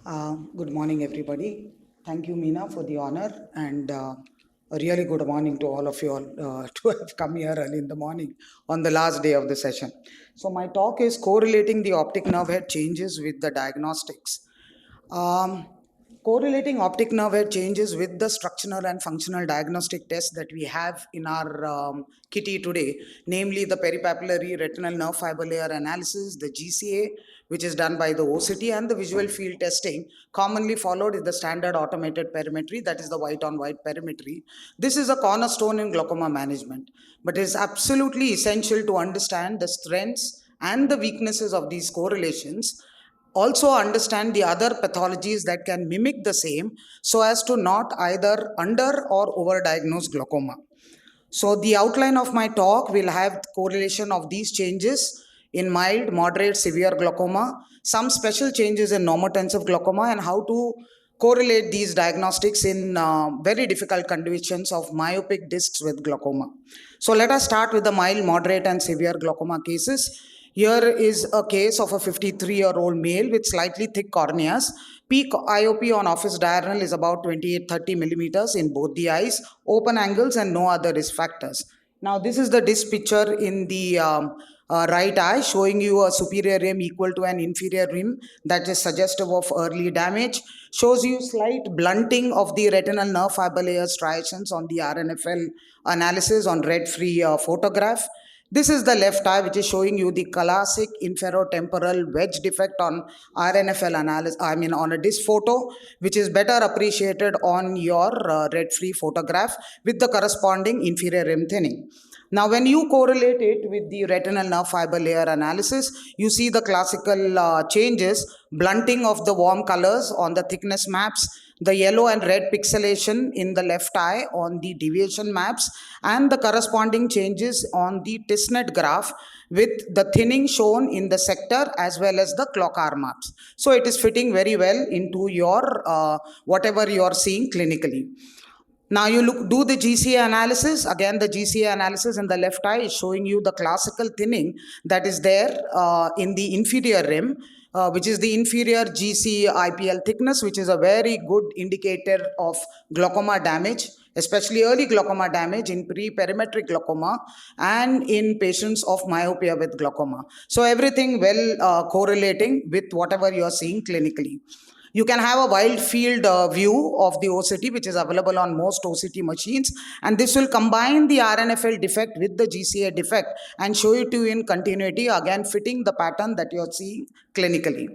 Good morning, everybody. Thank you, Meena, for the honor, and a really good morning to all of you all to have come here early in the morning on the last day of the session. So, my talk is correlating the optic nerve head changes with the diagnostics. Um, Correlating optic nerve head changes with the structural and functional diagnostic tests that we have in our kitty today, namely the peripapillary retinal nerve fiber layer analysis, the GCA, which is done by the OCT, and the visual field testing, commonly followed is the standard automated perimetry, that is the white on white perimetry. This is a cornerstone in glaucoma management, but it is absolutely essential to understand the strengths and the weaknesses of these correlations, also understand the other pathologies that can mimic the same so as to not either under or overdiagnose glaucoma. So the outline of my talk will have correlation of these changes in mild, moderate, severe glaucoma, some special changes in normotensive glaucoma, and how to correlate these diagnostics in very difficult conditions of myopic discs with glaucoma. So let us start with the mild, moderate, and severe glaucoma cases. Here is a case of a 53-year-old male with slightly thick corneas. Peak IOP on office diurnal is about 28-30 millimeters in both the eyes, open angles, and no other risk factors. Now, this is the disc picture in the right eye, showing you a superior rim equal to an inferior rim that is suggestive of early damage. Shows you slight blunting of the retinal nerve fiber layer striations on the RNFL analysis on red-free photograph. This is the left eye, which is showing you the classic inferotemporal wedge defect on RNFL analysis, on a disc photo, which is better appreciated on your red-free photograph with the corresponding inferior rim thinning. Now, when you correlate it with the retinal nerve fiber layer analysis, you see the classical changes, blunting of the warm colors on the thickness maps, the yellow and red pixelation in the left eye on the deviation maps, and the corresponding changes on the TISNET graph with the thinning shown in the sector as well as the clock arm maps. So it is fitting very well into your whatever you are seeing clinically. Now you do the GCA analysis. Again, the GCA analysis in the left eye is showing you the classical thinning that is there in the inferior rim, which is the inferior GC IPL thickness, which is a very good indicator of glaucoma damage, especially early glaucoma damage in pre-perimetric glaucoma and in patients of myopia with glaucoma. So everything well correlating with whatever you are seeing clinically. You can have a wide field view of the OCT, which is available on most OCT machines, and this will combine the RNFL defect with the GCA defect and show it to you in continuity, again fitting the pattern that you are seeing clinically.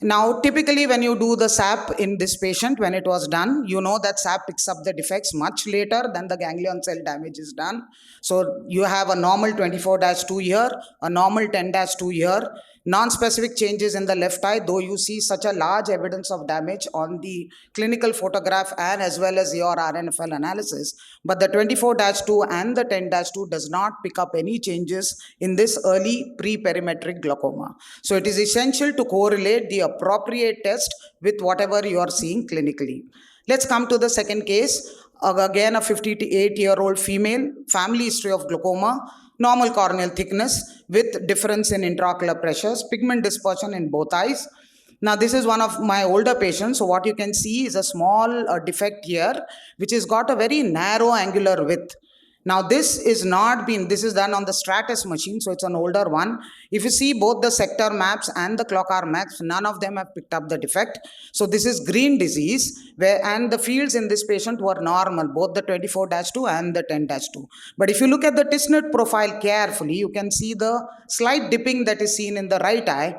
Now, typically when you do the SAP in this patient, when it was done, you know that SAP picks up the defects much later than the ganglion cell damage is done. So you have a normal 24-2 here, a normal 10-2 here, non-specific changes in the left eye, though you see such a large evidence of damage on the clinical photograph and as well as your RNFL analysis. But the 24-2 and the 10-2 does not pick up any changes in this early pre-perimetric glaucoma. So it is essential to correlate the appropriate test with whatever you are seeing clinically. Let's come to the second case. Again, a 58-year-old female, family history of glaucoma, normal corneal thickness with difference in intraocular pressures, pigment dispersion in both eyes. Now, this is one of my older patients. So what you can see is a small defect here, which has got a very narrow angular width. Now, this is done on the Stratus machine, so it's an older one. If you see both the sector maps and the clock arm maps, none of them have picked up the defect. So this is green disease, and the fields in this patient were normal, both the 24-2 and the 10-2. But if you look at the TISNET profile carefully, you can see the slight dipping that is seen in the right eye,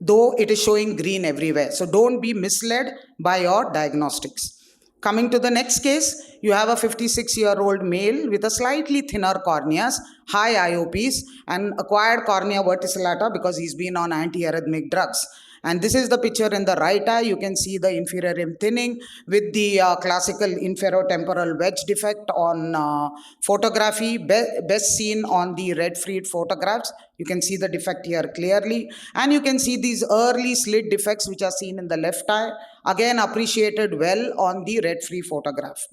though it is showing green everywhere. So don't be misled by your diagnostics. Coming to the next case, you have a 56-year-old male with a slightly thinner corneas, high IOPs, and acquired cornea verticillata because he's been on antiarrhythmic drugs. And this is the picture in the right eye. You can see the inferior rim thinning with the classical inferotemporal wedge defect on photography, best seen on the red-freed photographs. You can see the defect here clearly. And you can see these early slit defects which are seen in the left eye, again appreciated well on the red-free photograph.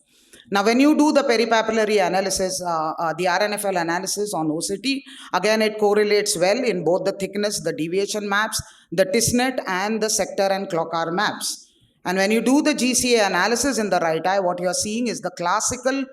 Now, when you do the peripapillary analysis, the RNFL analysis on OCT, again it correlates well in both the thickness, the deviation maps, the Tisnet and the sector and Clockar maps. And when you do the GCA analysis in the right eye, what you are seeing is the classical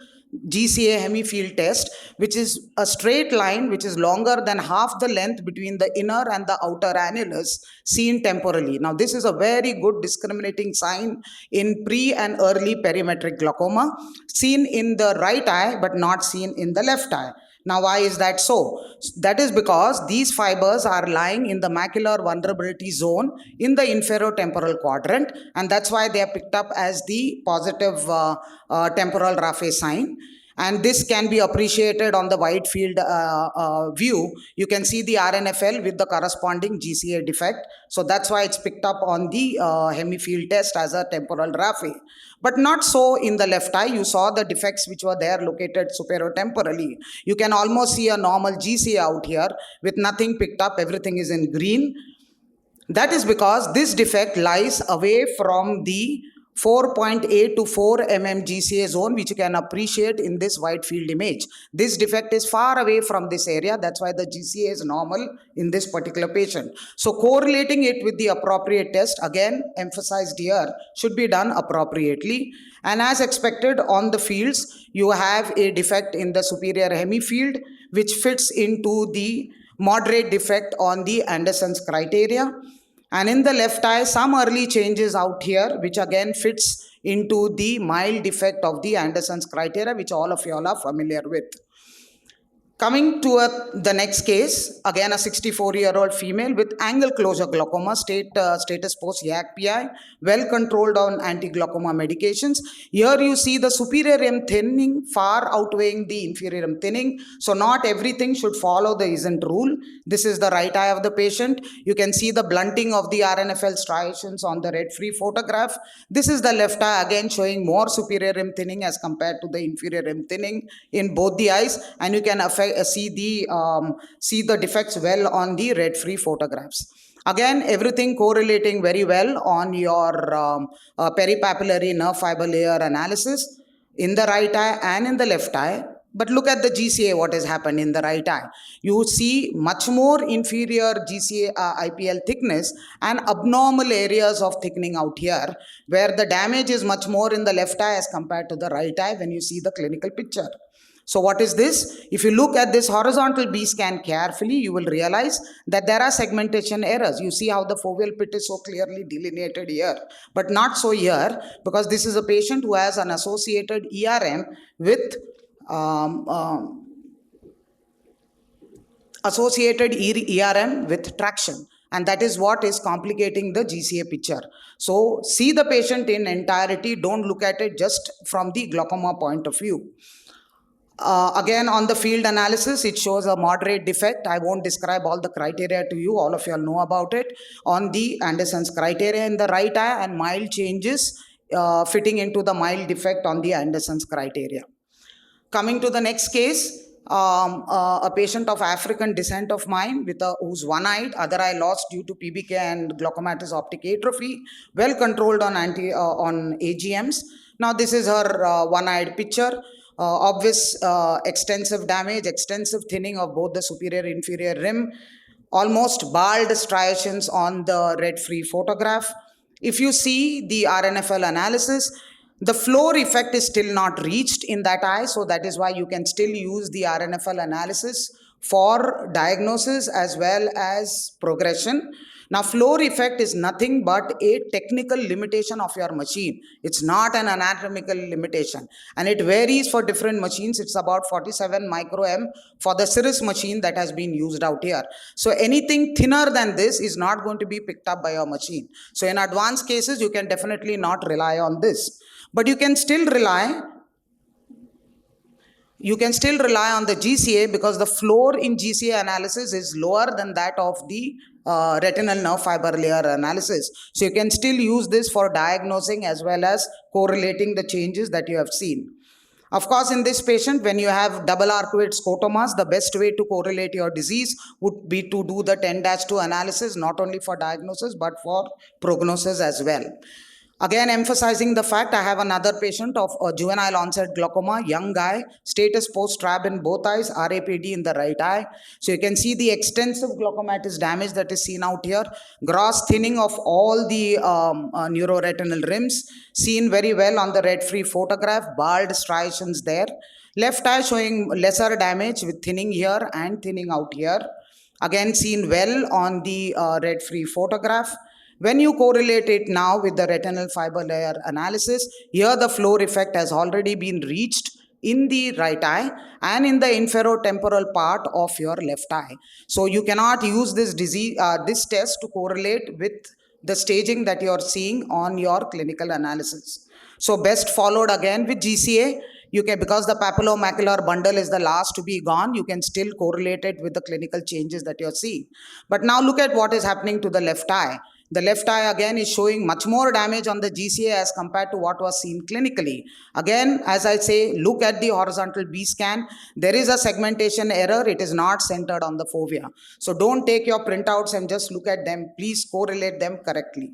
GCA hemifield test, which is a straight line which is longer than half the length between the inner and the outer annulus seen temporally. Now, this is a very good discriminating sign in pre and early perimetric glaucoma, seen in the right eye but not seen in the left eye. Now, why is that so? That is because these fibers are lying in the macular vulnerability zone in the inferotemporal quadrant, and that's why they are picked up as the positive temporal raphe sign. And this can be appreciated on the wide field view. You can see the RNFL with the corresponding GCA defect. So that's why it's picked up on the hemifield test as a temporal raphe. But not so in the left eye. You saw the defects which were there located superotemporally. You can almost see a normal GCA out here with nothing picked up. Everything is in green. That is because this defect lies away from the 4.8 to 4 mm GCA zone, which you can appreciate in this wide field image. This defect is far away from this area. That's why the GCA is normal in this particular patient. So correlating it with the appropriate test, again emphasized here, should be done appropriately. And as expected on the fields, you have a defect in the superior hemifield, which fits into the moderate defect on the Anderson's criteria. And in the left eye, some early changes out here, which again fits into the mild defect of the Anderson's criteria, which all of you all are familiar with. Coming to the next case, again a 64-year-old female with angle closure glaucoma, status post YAC-PI, well controlled on anti-glaucoma medications. Here you see the superior rim thinning far outweighing the inferior rim thinning. So not everything should follow the isn't rule. This is the right eye of the patient. You can see the blunting of the RNFL striations on the red-free photograph. This is the left eye, again showing more superior rim thinning as compared to the inferior rim thinning in both the eyes, and you can see the defects well on the red-free photographs. Again, everything correlating very well on your peripapillary nerve fiber layer analysis in the right eye and in the left eye. But look at the GCA, what has happened in the right eye. You see much more inferior GCA IPL thickness and abnormal areas of thickening out here, where the damage is much more in the left eye as compared to the right eye when you see the clinical picture. So what is this? If you look at this horizontal B scan carefully, you will realize that there are segmentation errors. You see how the foveal pit is so clearly delineated here, but not so here, because this is a patient who has an associated ERM with traction, and that is what is complicating the GCA picture. So see the patient in entirety. Don't look at it just from the glaucoma point of view. Again, on the field analysis, it shows a moderate defect. I won't describe all the criteria to you. All of you all know about it. On the Anderson's criteria in the right eye, and mild changes fitting into the mild defect on the Anderson's criteria. Coming to the next case, a patient of African descent of mine who's one-eyed, other eye lost due to PBK and glaucomatous optic atrophy, well controlled on AGMs. Now this is her one-eyed picture. Obvious extensive damage, extensive thinning of both the superior and inferior rim, almost bald striations on the red-free photograph. If you see the RNFL analysis, the floor effect is still not reached in that eye, so that is why you can still use the RNFL analysis for diagnosis as well as progression. Now, floor effect is nothing but a technical limitation of your machine. It's not an anatomical limitation, and it varies for different machines. It's about 47 micro-M for the Cirrus machine that has been used out here. So anything thinner than this is not going to be picked up by your machine. So in advanced cases, you can definitely not rely on this. But you can still rely on the GCA, because the floor in GCA analysis is lower than that of the retinal nerve fiber layer analysis. So you can still use this for diagnosing as well as correlating the changes that you have seen. Of course, in this patient, when you have double arcuate scotomas, the best way to correlate your disease would be to do the 10-2 analysis, not only for diagnosis but for prognosis as well. Again, emphasizing the fact, I have another patient of juvenile onset glaucoma, young guy, status post-trab in both eyes, RAPD in the right eye. So you can see the extensive glaucomatous damage that is seen out here, gross thinning of all the neuroretinal rims, seen very well on the red-free photograph, bald striations there. Left eye showing lesser damage with thinning here and thinning out here. Again, seen well on the red-free photograph. When you correlate it now with the retinal fiber layer analysis, here the floor effect has already been reached in the right eye and in the inferotemporal part of your left eye. So you cannot use this this test to correlate with the staging that you are seeing on your clinical analysis. So best followed again with GCA. You can, because the papillomacular bundle is the last to be gone, you can still correlate it with the clinical changes that you're seeing. But now look at what is happening to the left eye. The left eye again is showing much more damage on the GCA as compared to what was seen clinically. Again, as I say, look at the horizontal B scan. There is a segmentation error. It is not centered on the fovea. So don't take your printouts and just look at them. Please correlate them correctly.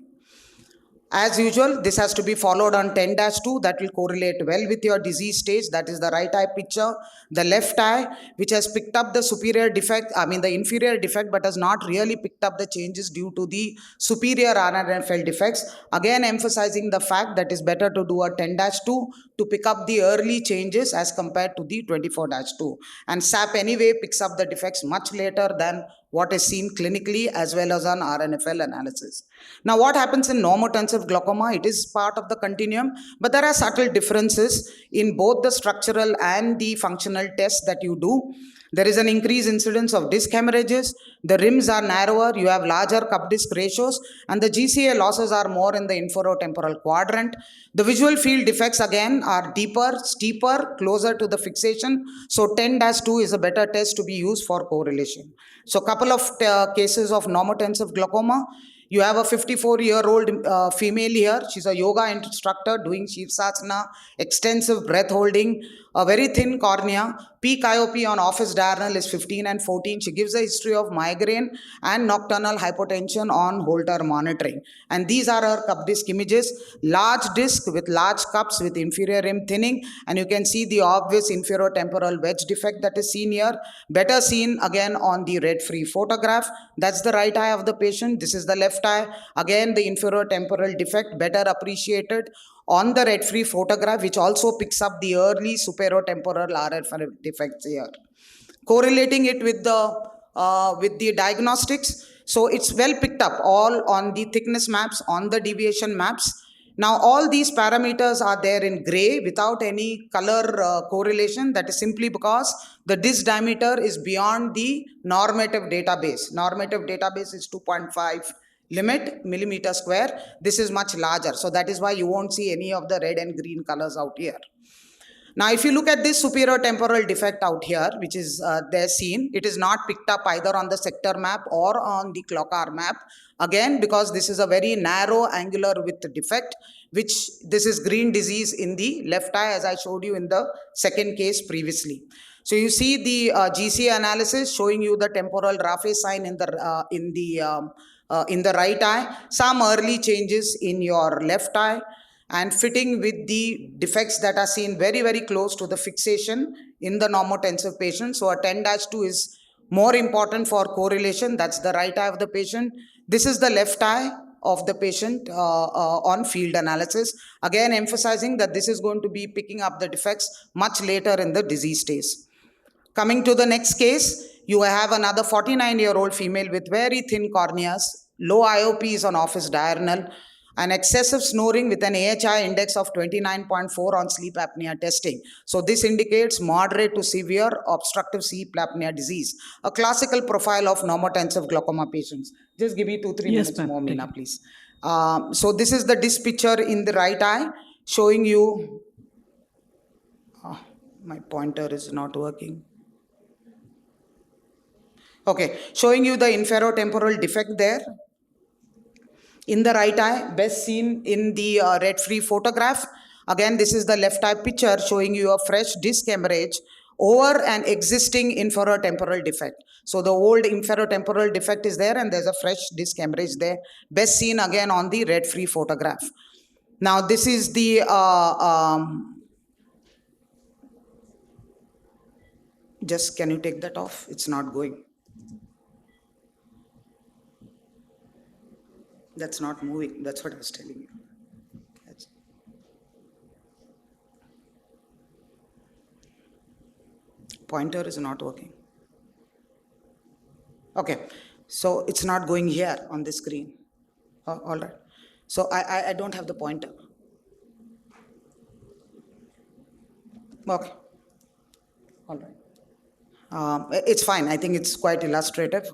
As usual, this has to be followed on 10-2. That will correlate well with your disease stage. That is the right eye picture. The left eye, which has picked up the the inferior defect, but has not really picked up the changes due to the superior RNFL defects. Again, emphasizing the fact that it's better to do a 10-2 to pick up the early changes as compared to the 24-2. And SAP anyway picks up the defects much later than what is seen clinically as well as on RNFL analysis. Now, what happens in normotensive glaucoma? It is part of the continuum, but there are subtle differences in both the structural and the functional tests that you do. There is an increased incidence of disc hemorrhages, the rims are narrower, you have larger cup disc ratios, and the GCA losses are more in the inferotemporal quadrant. The visual field defects again are deeper, steeper, closer to the fixation. So 10-2 is a better test to be used for correlation. So couple of cases of normotensive glaucoma. You have a 54-year-old female here. She's a yoga instructor doing Shivasana, extensive breath holding, a very thin cornea. Peak IOP on office diurnal is 15 and 14. She gives a history of migraine and nocturnal hypotension on Holter monitoring. And these are her cup disc images. Large disc with large cups with inferior rim thinning. And you can see the obvious inferotemporal wedge defect that is seen here. Better seen again on the red-free photograph. That's the right eye of the patient. This is the left eye. Again, the inferotemporal defect better appreciated on the red-free photograph, which also picks up the early superotemporal RF defects here. Correlating it with the diagnostics, so it's well picked up all on the thickness maps, on the deviation maps. Now, all these parameters are there in gray without any color correlation. That is simply because the disc diameter is beyond the normative database. Normative database is 2.5 limit millimeter square. This is much larger. So that is why you won't see any of the red and green colors out here. Now, if you look at this superotemporal defect out here, which is there seen, it is not picked up either on the sector map or on the Clockar map. Again, because this is a very narrow angular width defect, which this is green disease in the left eye, as I showed you in the second case previously. So you see the GCA analysis showing you the temporal Raphe sign in the right eye, some early changes in your left eye, and fitting with the defects that are seen very, very close to the fixation in the normotensive patient. So a 10-2 is more important for correlation. That's the right eye of the patient. This is the left eye of the patient on field analysis. Again, emphasizing that this is going to be picking up the defects much later in the disease stage. Coming to the next case, you have another 49-year-old female with very thin corneas, low IOPs on office diurnal, and excessive snoring with an AHI index of 29.4 on sleep apnea testing. So this indicates moderate to severe obstructive sleep apnea disease, a classical profile of normotensive glaucoma patients. Just give me 2-3 minutes more, Meena, please. So this is the disc picture in the right eye, showing you, my pointer is not working. Okay, showing you the inferotemporal defect there in the right eye, best seen in the red-free photograph. Again, this is the left eye picture showing you a fresh disc hemorrhage over an existing inferotemporal defect. So the old inferotemporal defect is there and there's a fresh disc hemorrhage there. Best seen again on the red-free photograph. Now this is the just can you take that off? It's not going. That's not moving. That's what I was telling you. Pointer is not working. Okay, so it's not going here on the screen. All right. So I don't have the pointer. Okay. All right. It's fine. I think it's quite illustrative.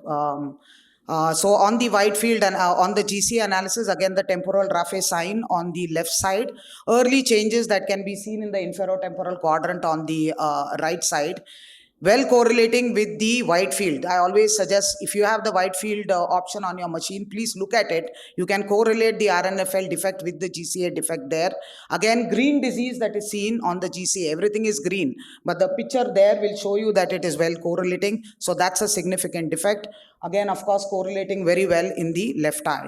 So on the wide field and on the GC analysis, again the temporal raphe sign on the left side, early changes that can be seen in the inferotemporal quadrant on the right side, well correlating with the wide field. I always suggest if you have the wide field option on your machine, please look at it. You can correlate the RNFL defect with the GCA defect there. Again, green disease that is seen on the GCA, everything is green, but the picture there will show you that it is well correlating. So that's a significant defect. Again, of course, correlating very well in the left eye.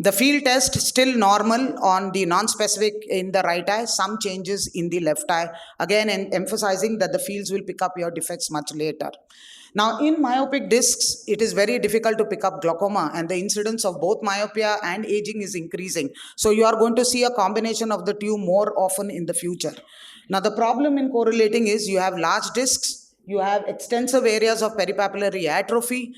The field test still normal on the non-specific in the right eye, some changes in the left eye. Again, emphasizing that the fields will pick up your defects much later. Now, in myopic discs, it is very difficult to pick up glaucoma, and the incidence of both myopia and aging is increasing. So you are going to see a combination of the two more often in the future. Now, the problem in correlating is you have large discs, you have extensive areas of peripapillary atrophy,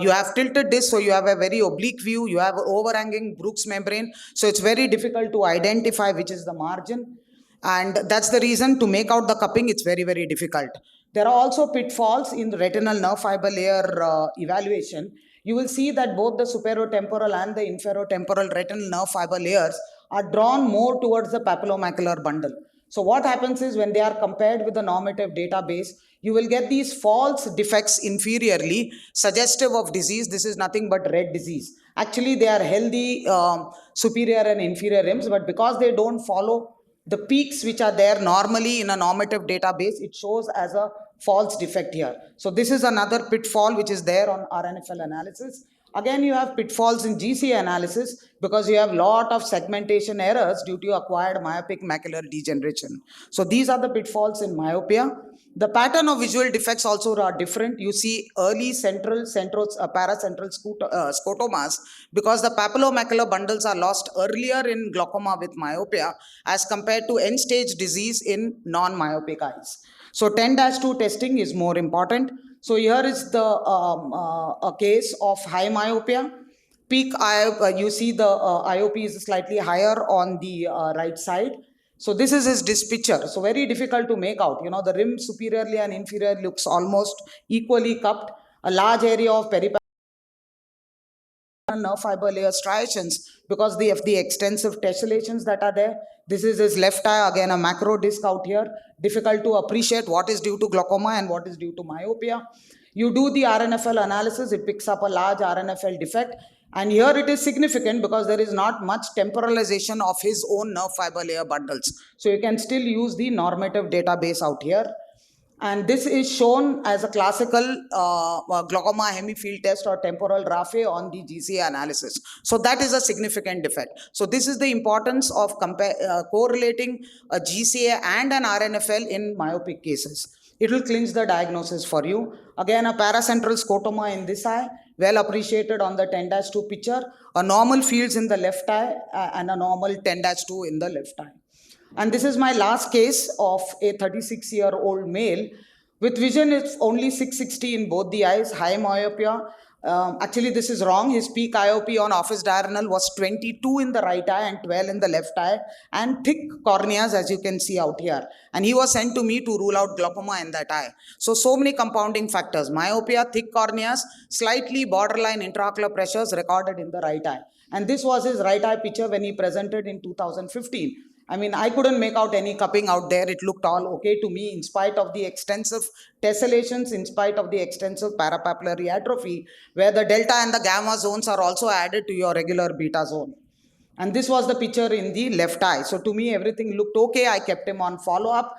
you have tilted disc, so you have a very oblique view, you have overhanging Brooks membrane, so it's very difficult to identify which is the margin, and that's the reason to make out the cupping, it's very, very difficult. There are also pitfalls in the retinal nerve fiber layer evaluation. You will see that both the superotemporal and the inferotemporal retinal nerve fiber layers are drawn more towards the papillomacular bundle. So what happens is when they are compared with the normative database, you will get these false defects inferiorly, suggestive of disease. This is nothing but red disease. Actually, they are healthy superior and inferior rims, but because they don't follow the peaks which are there normally in a normative database, it shows as a false defect here. So this is another pitfall which is there on RNFL analysis. Again, you have pitfalls in GC analysis because you have lot of segmentation errors due to acquired myopic macular degeneration. So these are the pitfalls in myopia. The pattern of visual defects also are different. You see early paracentral scotomas because the papillomacular bundles are lost earlier in glaucoma with myopia as compared to end-stage disease in non-myopic eyes. So 10-2 testing is more important. So here is the a case of high myopia. Peak you see the IOP is slightly higher on the right side. So this is his disc picture. So very difficult to make out. You know, the rim superiorly and inferior looks almost equally cupped. A large area of peripapillary nerve fiber layer striations because of the extensive tessellations that are there. This is his left eye, again a macro disc out here. Difficult to appreciate what is due to glaucoma and what is due to myopia. You do the RNFL analysis, it picks up a large RNFL defect, and here it is significant because there is not much temporalization of his own nerve fiber layer bundles. So you can still use the normative database out here. And this is shown as a classical glaucoma hemifield test or temporal raphe on the GCA analysis. So that is a significant defect. So this is the importance of correlating a GCA and an RNFL in myopic cases. It will clinch the diagnosis for you. Again, a paracentral scotoma in this eye, well appreciated on the 10-2 picture. A normal fields in the left eye and a normal 10-2 in the left eye. And this is my last case of a 36-year-old male with vision is only 660 in both the eyes, high myopia. Actually, this is wrong. His peak IOP on office diurnal was 22 in the right eye and 12 in the left eye, and thick corneas, as you can see out here. And he was sent to me to rule out glaucoma in that eye. So many compounding factors: myopia, thick corneas, slightly borderline intraocular pressures recorded in the right eye. And this was his right eye picture when he presented in 2015. I mean, I couldn't make out any cupping out there. It looked all okay to me in spite of the extensive tessellations, in spite of the extensive parapapillary atrophy, where the delta and the gamma zones are also added to your regular beta zone. And this was the picture in the left eye. So to me, everything looked okay. I kept him on follow-up.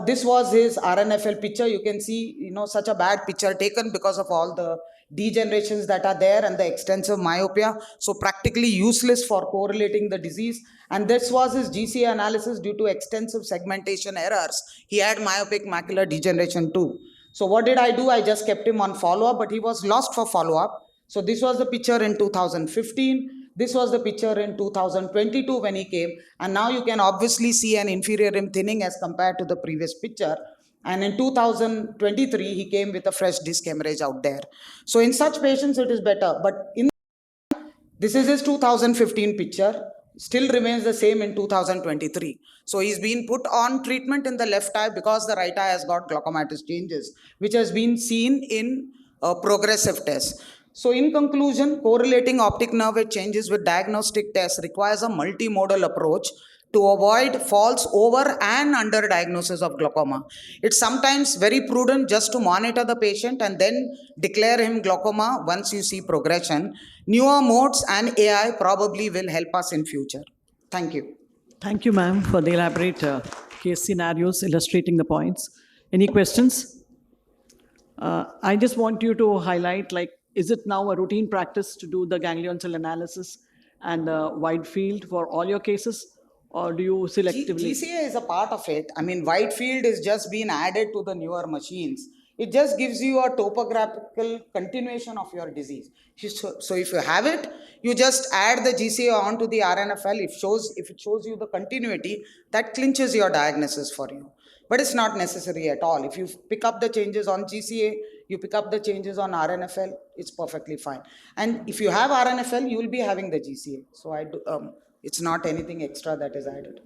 This was his RNFL picture. You can see, you know, such a bad picture taken because of all the degenerations that are there and the extensive myopia. So practically useless for correlating the disease. And this was his GCA analysis due to extensive segmentation errors. He had myopic macular degeneration too. So what did I do? I just kept him on follow-up, but he was lost for follow-up. So this was the picture in 2015. This was the picture in 2022 when he came. And now you can obviously see an inferior rim thinning as compared to the previous picture. And in 2023, he came with a fresh disc hemorrhage out there. So in such patients, it is better. But in this is his 2015 picture, still remains the same in 2023. So he's been put on treatment in the left eye because the right eye has got glaucomatous changes, which has been seen in progressive tests. So in conclusion, correlating optic nerve changes with diagnostic tests requires a multimodal approach to avoid false over and under diagnosis of glaucoma. It's sometimes very prudent just to monitor the patient and then declare him glaucoma once you see progression. Newer modes and AI probably will help us in future. Thank you. Thank you, ma'am, for the elaborate case scenarios illustrating the points. Any questions? I just want you to highlight, like, is it now a routine practice to do the ganglion cell analysis and wide field for all your cases? Or do you selectively? GCA is a part of it. I mean, wide field is just being added to the newer machines. It just gives you a topographical continuation of your disease. So if you have it, you just add the GCA onto the RNFL. If it shows you the continuity, that clinches your diagnosis for you. But it's not necessary at all. If you pick up the changes on GCA, you pick up the changes on RNFL, it's perfectly fine. And if you have RNFL, you will be having the GCA. So it's not anything extra that is added.